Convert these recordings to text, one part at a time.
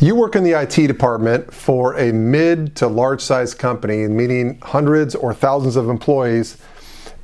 You work in the IT department for a mid to large size company, meaning hundreds or thousands of employees,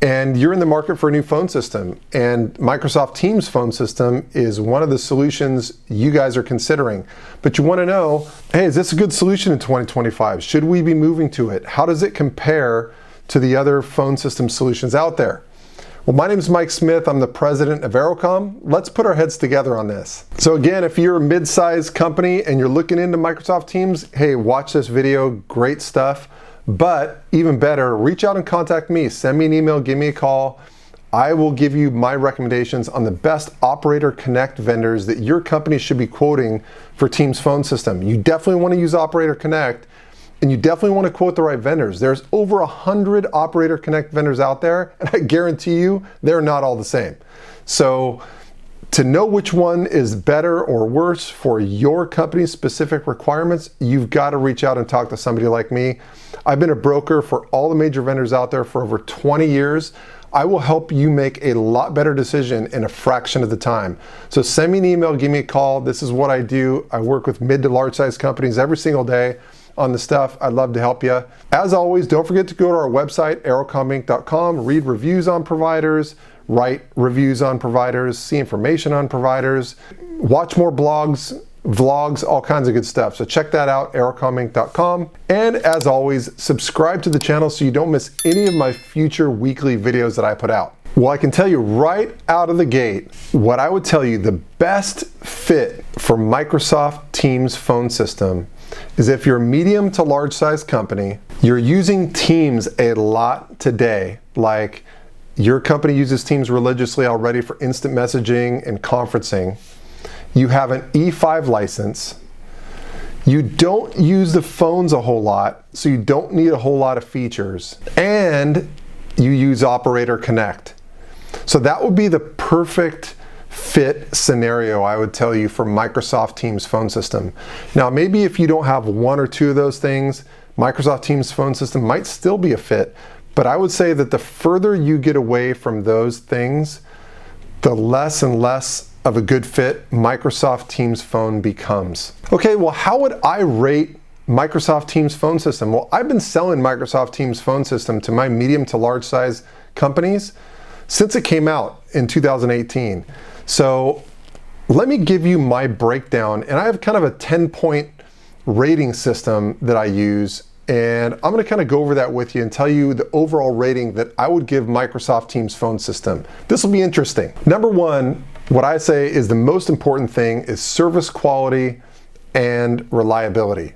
and you're in the market for a new phone system. And Microsoft Teams phone system is one of the solutions you guys are considering. But you want to know, hey, is this a good solution in 2025? Should we be moving to it? How does it compare to the other phone system solutions out there? Well, my name is Mike Smith. I'm the president of AeroCom. Let's put our heads together on this. So again, if you're a mid-sized company and you're looking into Microsoft Teams, hey, watch this video, great stuff. But even better, reach out and contact me. Send me an email, give me a call. I will give you my recommendations on the best Operator Connect vendors that your company should be quoting for Teams phone system. You definitely want to use Operator Connect, and you definitely want to quote the right vendors. There's over 100 Operator Connect vendors out there, and I guarantee you they're not all the same. So to know which one is better or worse for your company's specific requirements, you've got to reach out and talk to somebody like me. I've been a broker for all the major vendors out there for over 20 years. I will help you make a lot better decision in a fraction of the time. So send me an email, give me a call. This is what I do. I work with mid to large size companies every single day on the stuff. I'd love to help you. As always, don't forget to go to our website, aerocominc.com, read reviews on providers, write reviews on providers, see information on providers, watch more blogs, vlogs, all kinds of good stuff. So check that out, aerocominc.com. And as always, subscribe to the channel so you don't miss any of my future weekly videos that I put out. Well, I can tell you right out of the gate, what I would tell you the best fit for Microsoft Teams phone system is if you're a medium to large size company, you're using Teams a lot today, like your company uses Teams religiously already for instant messaging and conferencing. You have an E5 license. You don't use the phones a whole lot, so you don't need a whole lot of features. And you use Operator Connect. So that would be the perfect fit scenario, I would tell you, for Microsoft Teams phone system. Now, maybe if you don't have one or two of those things, Microsoft Teams phone system might still be a fit. But I would say that the further you get away from those things, the less and less of a good fit Microsoft Teams phone becomes. Okay, well, how would I rate Microsoft Teams phone system? Well, I've been selling Microsoft Teams phone system to my medium to large size companies since it came out in 2018. So let me give you my breakdown, and I have kind of a 10-point rating system that I use, and I'm going to kind of go over that with you and tell you the overall rating that I would give Microsoft Teams phone system. This will be interesting. Number one, what I say is the most important thing is service quality and reliability.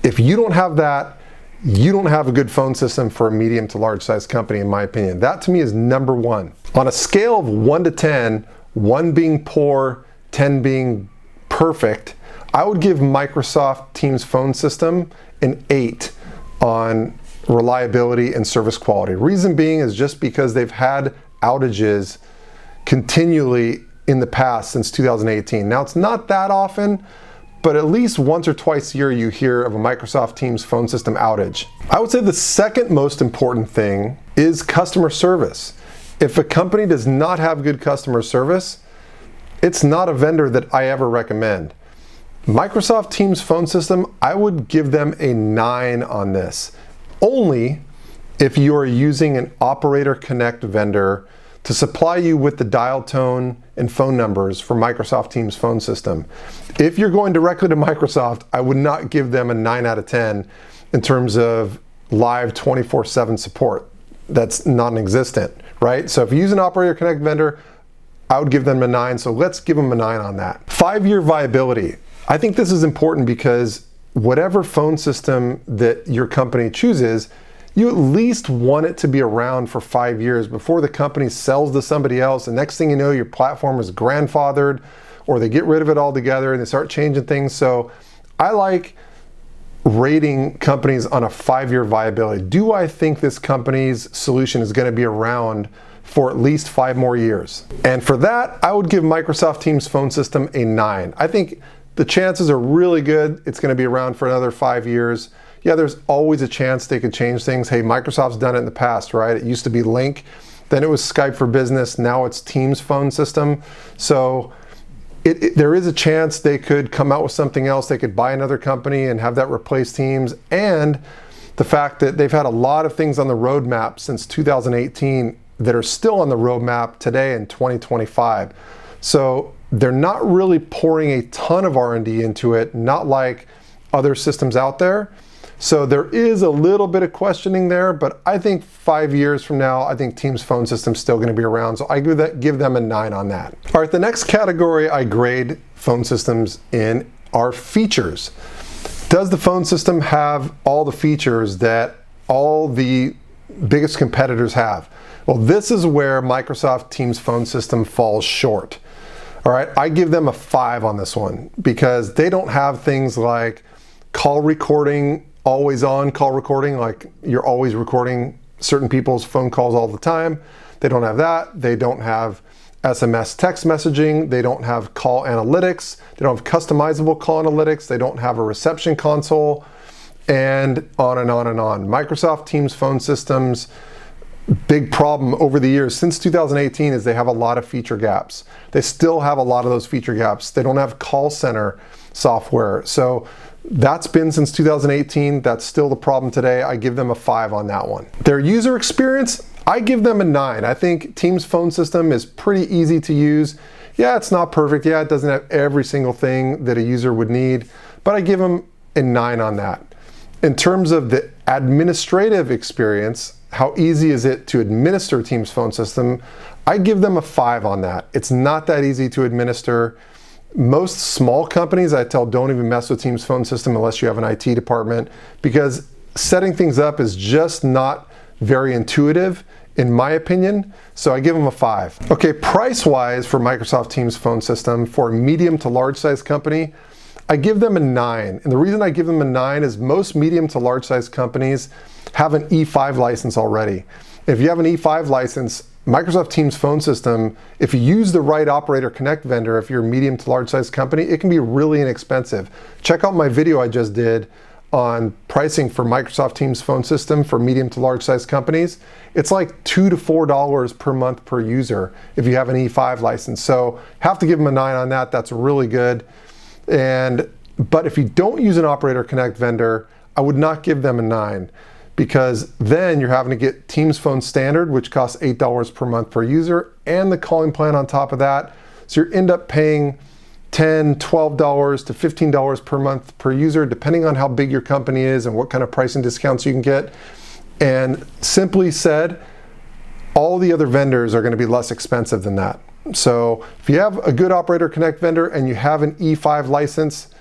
If you don't have that, you don't have a good phone system for a medium to large size company, in my opinion. That to me is number one. On a scale of 1 to 10, 1 being poor, 10 being perfect, I would give Microsoft Teams phone system an 8 on reliability and service quality. Reason being is just because they've had outages continually in the past since 2018. Now, it's not that often, but at least once or twice a year you hear of a Microsoft Teams phone system outage. I would say the second most important thing is customer service. If a company does not have good customer service, it's not a vendor that I ever recommend. Microsoft Teams phone system, I would give them a 9 on this, only if you are using an Operator Connect vendor to supply you with the dial tone and phone numbers for Microsoft Teams phone system. If you're going directly to Microsoft, I would not give them a 9 out of 10 in terms of live 24/7 support. That's non-existent, right? So if you use an Operator Connect vendor, I would give them a 9, so let's give them a 9 on that. 5-year viability. I think this is important because whatever phone system that your company chooses, you at least want it to be around for 5 years before the company sells to somebody else. And next thing you know, your platform is grandfathered, or they get rid of it altogether and they start changing things. So I like rating companies on a 5-year viability. Do I think this company's solution is going to be around for at least 5 more years? And for that, I would give Microsoft Teams phone system a 9. I think the chances are really good it's going to be around for another 5 years. Yeah, there's always a chance they could change things. Hey, Microsoft's done it in the past, right? It used to be Lync, then it was Skype for Business, now it's Teams phone system. So there is a chance they could come out with something else. They could buy another company and have that replace Teams. And the fact that they've had a lot of things on the roadmap since 2018 that are still on the roadmap today in 2025. So they're not really pouring a ton of R&D into it, not like other systems out there. So there is a little bit of questioning there, but I think 5 years from now, I think Teams phone system's still going to be around. So I give them a 9 on that. All right, the next category I grade phone systems in are features. Does the phone system have all the features that all the biggest competitors have? Well, this is where Microsoft Teams phone system falls short. All right, I give them a 5 on this one because they don't have things like call recording, always on call recording, like you're always recording certain people's phone calls all the time. They don't have that. They don't have SMS text messaging. They don't have call analytics. They don't have customizable call analytics. They don't have a reception console, and on and on and on. Microsoft Teams phone systems, big problem over the years since 2018 is they have a lot of feature gaps. They still have a lot of those feature gaps. They don't have call center software. So that's been since 2018. That's still the problem today. I give them a 5 on that one. Their user experience, I give them a 9. I think Teams phone system is pretty easy to use. Yeah, it's not perfect. Yeah, it doesn't have every single thing that a user would need, but I give them a 9 on that. In terms of the administrative experience, how easy is it to administer Teams phone system? I give them a 5 on that. It's not that easy to administer. Most small companies, I tell, don't even mess with Teams phone system unless you have an IT department, because setting things up is just not very intuitive, in my opinion. So I give them a 5. Okay, price-wise for Microsoft Teams phone system for a medium to large size company, I give them a 9. And the reason I give them a 9 is most medium to large size companies have an E5 license already. If you have an E5 license, Microsoft Teams phone system, if you use the right Operator Connect vendor, if you're a medium to large size company, it can be really inexpensive. Check out my video I just did on pricing for Microsoft Teams phone system for medium to large size companies. It's like $2 to $4 per month per user if you have an E5 license. So have to give them a 9 on that. That's really good. But if you don't use an Operator Connect vendor, I would not give them a 9. Because then you're having to get Teams Phone Standard, which costs $8 per month per user, and the calling plan on top of that. So you end up paying $10, $12 to $15 per month per user, depending on how big your company is and what kind of pricing discounts you can get. And simply said, all the other vendors are going to be less expensive than that. So if you have a good Operator Connect vendor and you have an E5 license,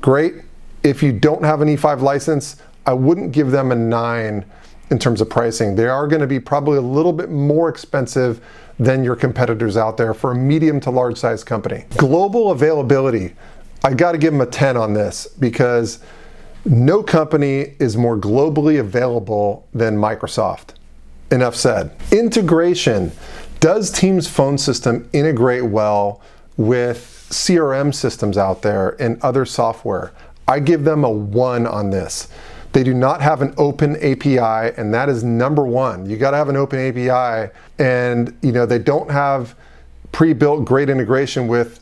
great. If you don't have an E5 license, I wouldn't give them a 9 in terms of pricing. They are going to be probably a little bit more expensive than your competitors out there for a medium to large size company. Global availability, I got to give them a 10 on this because no company is more globally available than Microsoft. Enough said. Integration. Does Teams phone system integrate well with CRM systems out there and other software? I give them a 1 on this. They do not have an open API, and that is number 1. You got to have an open API, and they don't have pre-built great integration with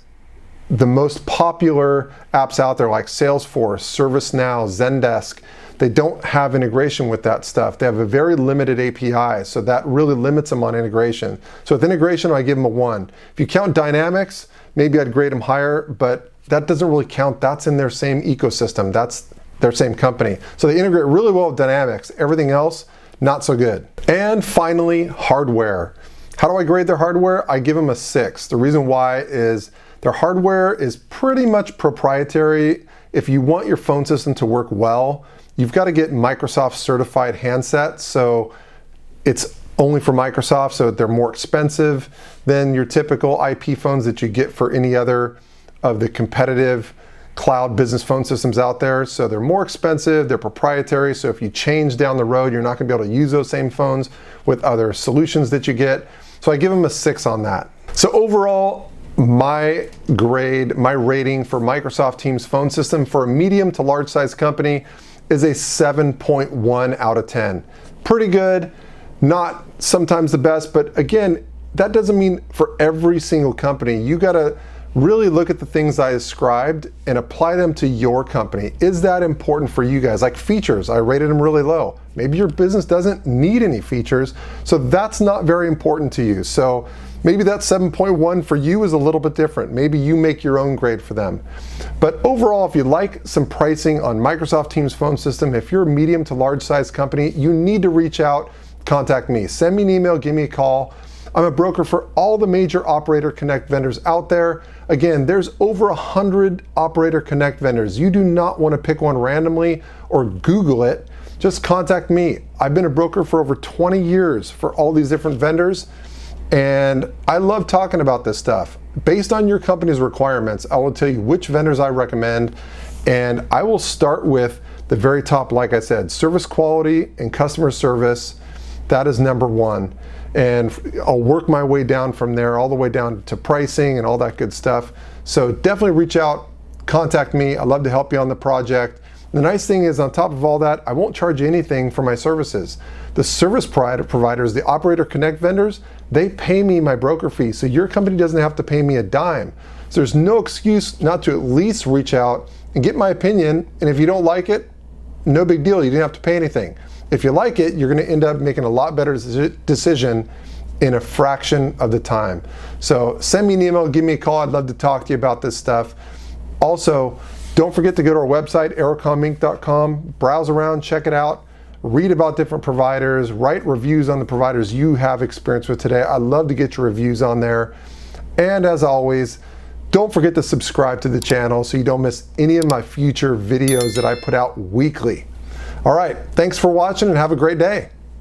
the most popular apps out there like Salesforce, ServiceNow, Zendesk. They don't have integration with that stuff. They have a very limited API, so that really limits them on integration. So with integration, I give them a 1. If you count Dynamics, maybe I'd grade them higher, but that doesn't really count. That's in their same ecosystem. That's their same company. So they integrate really well with Dynamics. Everything else, not so good. And finally, hardware. How do I grade their hardware? I give them a 6. The reason why is their hardware is pretty much proprietary. If you want your phone system to work well, you've got to get Microsoft certified handsets. So it's only for Microsoft, so they're more expensive than your typical IP phones that you get for any other of the competitive cloud business phone systems out there. So they're more expensive, they're proprietary. So if you change down the road, you're not going to be able to use those same phones with other solutions that you get. So I give them a 6 on that. So overall, my grade, my rating for Microsoft Teams phone system for a medium to large size company is a 7.1 out of 10. Pretty good, not sometimes the best, but again, that doesn't mean for every single company. You got to really look at the things I described and apply them to your company. Is that important for you guys? Like features, I rated them really low. Maybe your business doesn't need any features, so that's not very important to you. So maybe that 7.1 for you is a little bit different. Maybe you make your own grade for them. But overall, if you like some pricing on Microsoft Teams phone system, if you're a medium to large size company, you need to reach out, contact me. Send me an email, give me a call. I'm a broker for all the major Operator Connect vendors out there. Again, there's over 100 Operator Connect vendors. You do not want to pick one randomly or Google it. Just contact me. I've been a broker for over 20 years for all these different vendors, and I love talking about this stuff. Based on your company's requirements, I will tell you which vendors I recommend, and I will start with the very top, like I said, service quality and customer service. That is number one. And I'll work my way down from there, all the way down to pricing and all that good stuff. So definitely reach out, contact me. I'd love to help you on the project. The nice thing is, on top of all that, I won't charge you anything for my services. The service providers, the Operator Connect vendors, they pay me my broker fee, so your company doesn't have to pay me a dime. So there's no excuse not to at least reach out and get my opinion, and if you don't like it, no big deal, you didn't have to pay anything. If you like it, you're going to end up making a lot better decision in a fraction of the time. So send me an email, give me a call. I'd love to talk to you about this stuff. Also, don't forget to go to our website, aerocominc.com, browse around, check it out, read about different providers, write reviews on the providers you have experience with today. I'd love to get your reviews on there. And as always, don't forget to subscribe to the channel so you don't miss any of my future videos that I put out weekly. All right, thanks for watching and have a great day.